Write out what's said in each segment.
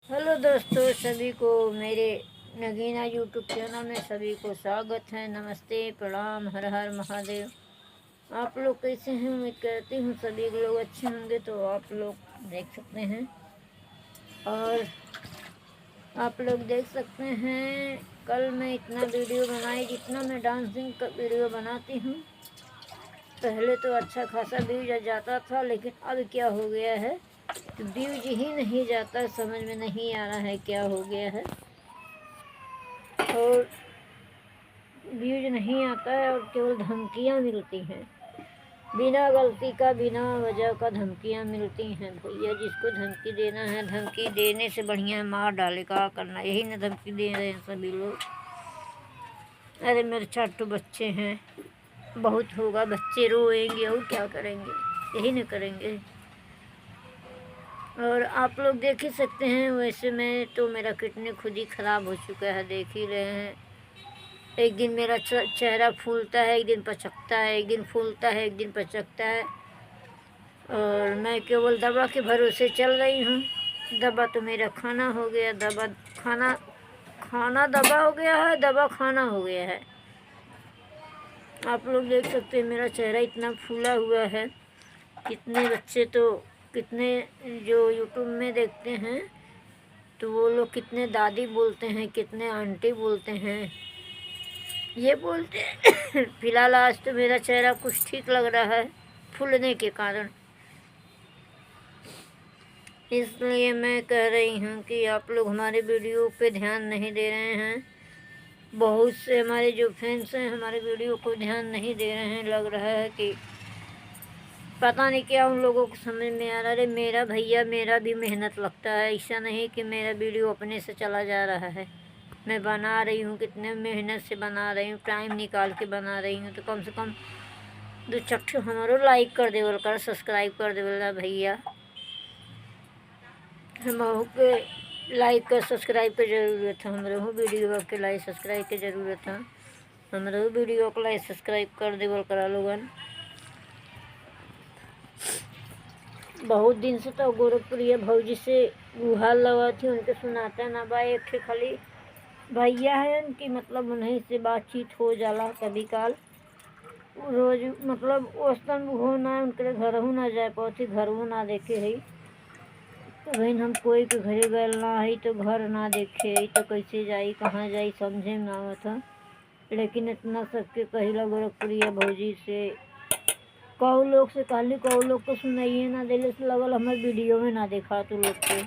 Hello दोस्तों, सभी को मेरे नगीना यूट्यूब चैनल में सभी को स्वागत है। नमस्ते, प्रणाम, हर हर महादेव। आप लोग कैसे हैं? उम्मीद करती हूँ सभी लोग अच्छे होंगे। तो आप लोग देख सकते हैं और आप लोग देख सकते हैं कल मैं इतना वीडियो बनाई जितना मैं डांसिंग का वीडियो बनाती हूँ। पहले तो अच्छा खासा व्यूज आ जाता था, लेकिन अब क्या हो गया है तो व्यूज ही नहीं जाता। समझ में नहीं आ रहा है क्या हो गया है, और व्यूज नहीं आता है और केवल धमकियाँ मिलती हैं। बिना गलती का, बिना वजह का धमकियाँ मिलती हैं। भैया, जिसको धमकी देना है, धमकी देने से बढ़िया मार डाले। का करना, यही ना धमकी दे रहे हैं सभी लोग। अरे मेरे 4 बच्चे हैं, बहुत होगा, बच्चे रोएंगे और क्या करेंगे, यही ना करेंगे। और आप लोग देख ही सकते हैं। वैसे मैं तो मेरा किडनी खुद ही ख़राब हो चुका है, देख ही रहे हैं। एक दिन मेरा चेहरा फूलता है, एक दिन पचकता है, एक दिन फूलता है, एक दिन पचकता है। और मैं केवल दवा के भरोसे चल रही हूँ। दवा तो मेरा खाना हो गया, दवा खाना, खाना दवा हो गया है, दवा खाना हो गया है। आप लोग देख सकते हैं मेरा चेहरा इतना फूला हुआ है। कितने बच्चे तो, कितने जो यूट्यूब में देखते हैं तो वो लोग कितने दादी बोलते हैं, कितने आंटी बोलते हैं, ये बोलते हैं। फिलहाल आज तो मेरा चेहरा कुछ ठीक लग रहा है फूलने के कारण। इसलिए मैं कह रही हूँ कि आप लोग हमारे वीडियो पे ध्यान नहीं दे रहे हैं। बहुत से हमारे जो फैंस हैं हमारे वीडियो को ध्यान नहीं दे रहे हैं। लग रहा है कि पता नहीं क्या उन लोगों को समझ में आ रहा है। अरे मेरा भैया, मेरा भी मेहनत लगता है। ऐसा नहीं कि मेरा वीडियो अपने से चला जा रहा है। मैं बना रही हूँ, कितने मेहनत से बना रही हूँ, टाइम निकाल के बना रही हूँ। तो कम से कम 2 हमारो लाइक कर देवल कर, सब्सक्राइब कर देवल भैया। हम के लाइक कर सब्सक्राइब के ज़रूरत है। हमरो वीडियो के लाइक सब्सक्राइब के ज़रूरत है। हमरो वीडियो को लाइक सब्सक्राइब कर देवल करा लोगन। बहुत दिन से तो गोरखपुरिया भौजी से गुहार लगा थी, उनके सुनाता ना बा। एक ठे खाली भैया है उनकी, मतलब उन्हीं से बातचीत हो जाला कभी काल। रोज मतलब औसतन हो ना, उनके घर ना जाए पाती, घर ना देखे है। तो बहन हम कोई के घरे गए ना है तो घर ना देखे है तो कैसे जाई, कहाँ जाई, समझे में आवत था। लेकिन इतना सबके कहिला गोरखपुरिया भौजी से, कौ लोग से कहली, कौ लोग को सुनाइए ना दिले से लगल हमारे वीडियो में ना देखा तो लोग के।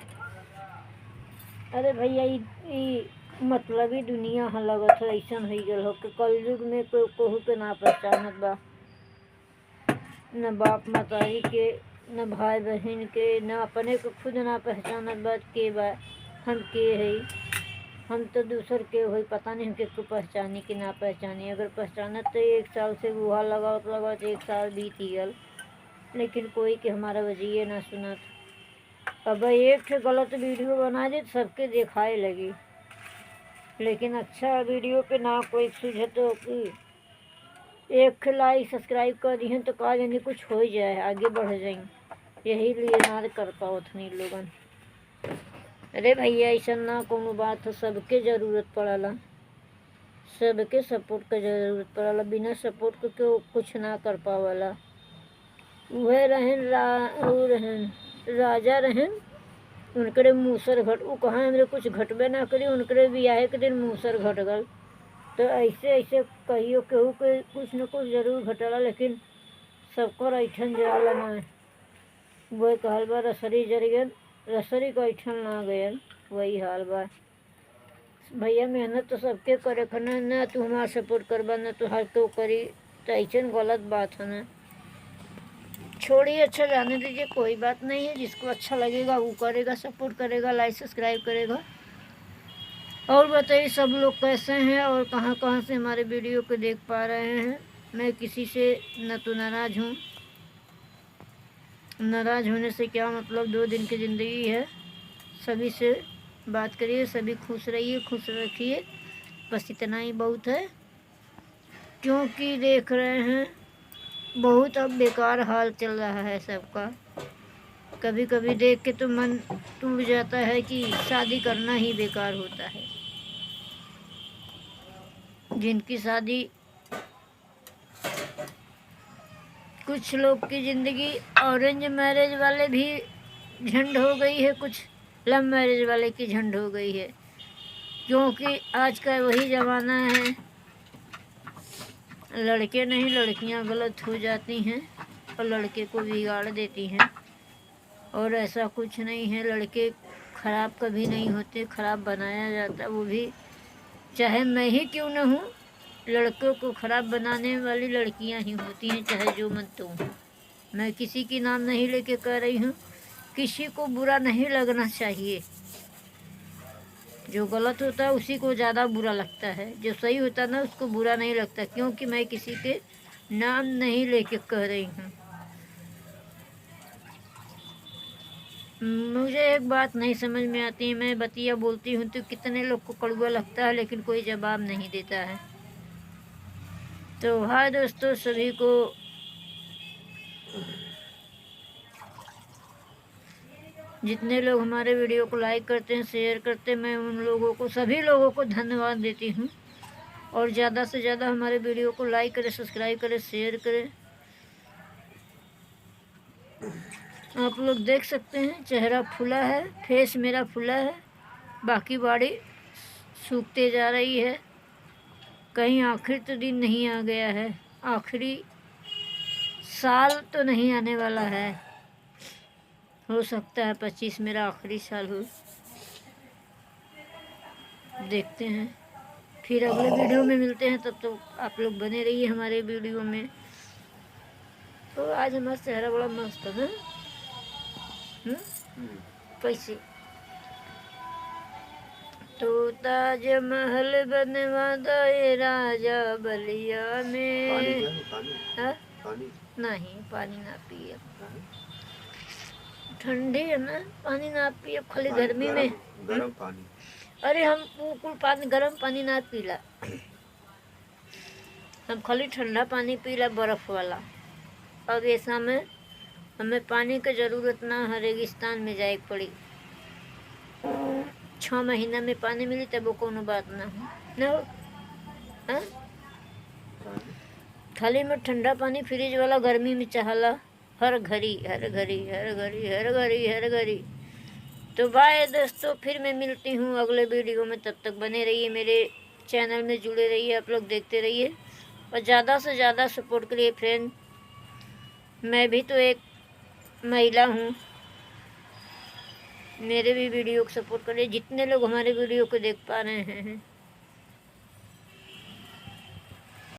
अरे भैया, ई मतलबी दुनिया है लगत है। ऐसा हो गल हो कि कलयुग में कोई कोहू के ना पहचानत बा, न बाप मतारी के, न भाई बहन के, न अपने को खुद ना पहचानत बा के बा हम के है। हम तो दूसर के हो, पता नहीं हम किसको पहचानी कि ना पहचानी। अगर पहचानत तो 1 साल से गुहा लगावत लगावत 1 साल बीत गल, लेकिन कोई के हमारा वजिए ना सुनत। अब एक ठे गलत वीडियो बना दे सबके दिखाए लगी, लेकिन अच्छा वीडियो पे ना कोई सुझत हो कि एक लाइक सब्सक्राइब कर दी हैं तो कहा जानी कुछ हो जाए, आगे बढ़ जाए। यही लिए ना कर पाओ नहीं लोगन। अरे भैया, ऐसा ना कोनो बात हो, सबके ज़रूरत पड़ला, सबके सपोर्ट का ज़रूरत पड़ला। बिना सपोर्ट के क्यों कुछ ना कर पावला। वह रहन रहन राजा रहन, उनकरे मूसर घट, वो कहाँ हमरे कुछ घटबे ना करी। उनकरे बियाहे के दिन मूसर घट गल। तो ऐसे ऐसे कहियो केहू के कुछ न कुछ जरूर घटला, लेकिन सबको ऐठन जाला ना। वही कहल बा, रसरी जर गल, रसरी को ऐठन ना गयल, वही हाल बा। भैया मेहनत तो सबके करे खना, ना तू हमारा सपोर्ट करबा ना तो हर तो करी, तो ऐसा गलत बात है ना। छोड़िए, अच्छा जाने दीजिए, कोई बात नहीं है। जिसको अच्छा लगेगा वो करेगा, सपोर्ट करेगा, लाइक सब्सक्राइब करेगा। और बताइए सब लोग कैसे हैं और कहाँ कहाँ से हमारे वीडियो को देख पा रहे हैं। मैं किसी से न तो नाराज़ हूँ, नाराज़ होने से क्या मतलब, 2 दिन की ज़िंदगी है। सभी से बात करिए, सभी खुश रहिए, खुश रखिए, बस इतना ही बहुत है। क्योंकि देख रहे हैं बहुत अब बेकार हाल चल रहा है सबका। कभी कभी देख के तो मन टूट जाता है कि शादी करना ही बेकार होता है। जिनकी शादी, कुछ लोग की ज़िंदगी ऑरेंज मैरिज वाले भी झंड हो गई है, कुछ लव मैरिज वाले की झंड हो गई है, क्योंकि आज का वही ज़माना है, लड़के नहीं लड़कियां गलत हो जाती हैं और लड़के को बिगाड़ देती हैं। और ऐसा कुछ नहीं है, लड़के ख़राब कभी नहीं होते, ख़राब बनाया जाता, वो भी चाहे मैं ही क्यों न हूँ, लड़कों को ख़राब बनाने वाली लड़कियां ही होती हैं, चाहे जो मन तो हूँ। मैं किसी की नाम नहीं लेके कह रही हूँ, किसी को बुरा नहीं लगना चाहिए। जो गलत होता है उसी को ज़्यादा बुरा लगता है, जो सही होता ना उसको बुरा नहीं लगता, क्योंकि मैं किसी के नाम नहीं लेके कह रही हूँ। मुझे एक बात नहीं समझ में आती है, मैं बतिया बोलती हूँ तो कितने लोग को कड़वा लगता है, लेकिन कोई जवाब नहीं देता है। तो हाय दोस्तों, सभी को जितने लोग हमारे वीडियो को लाइक करते हैं, शेयर करते हैं, मैं उन लोगों को, सभी लोगों को धन्यवाद देती हूँ। और ज़्यादा से ज़्यादा हमारे वीडियो को लाइक करें, सब्सक्राइब करें, शेयर करें। आप लोग देख सकते हैं चेहरा फुला है, फेस मेरा फुला है, बाकी बॉडी सूखते जा रही है। कहीं आखिर तो दिन नहीं आ गया है, आखिरी साल तो नहीं आने वाला है। हो सकता है 25 मेरा आखिरी साल हो, देखते हैं। फिर अगले वीडियो में मिलते हैं, तब तो आप लोग बने रहिए हमारे वीडियो में। तो आज हमारा चेहरा बड़ा मस्त है, कैसे तो ताजमहल बनवा दे राजा बलिया में। नहीं, पानी ना पिए, ठंडी है ना, पानी ना पिए, खाली गर्मी में गरम पानी। अरे हम बिल्कुल पानी, गर्म पानी ना पीला, हम खाली ठंडा पानी पीला, बर्फ़ वाला। अब ऐसा में हमें पानी की ज़रूरत ना है, रेगिस्तान में जाए पड़ी, 6 महीना में पानी मिली तब वो कोनो बात ना हो, न हो। हाँ? खाली में ठंडा पानी फ्रिज वाला गर्मी में चाहला, हर घड़ी हर घड़ी हर घड़ी हर घड़ी हर घड़ी। तो बाय दोस्तों, फिर मैं मिलती हूँ अगले वीडियो में, तब तक बने रहिए मेरे चैनल में, जुड़े रहिए, आप लोग देखते रहिए और ज़्यादा से ज़्यादा सपोर्ट करिए फ्रेंड। मैं भी तो एक महिला हूँ, मेरे भी वीडियो को सपोर्ट करिए, जितने लोग हमारे वीडियो को देख पा रहे हैं।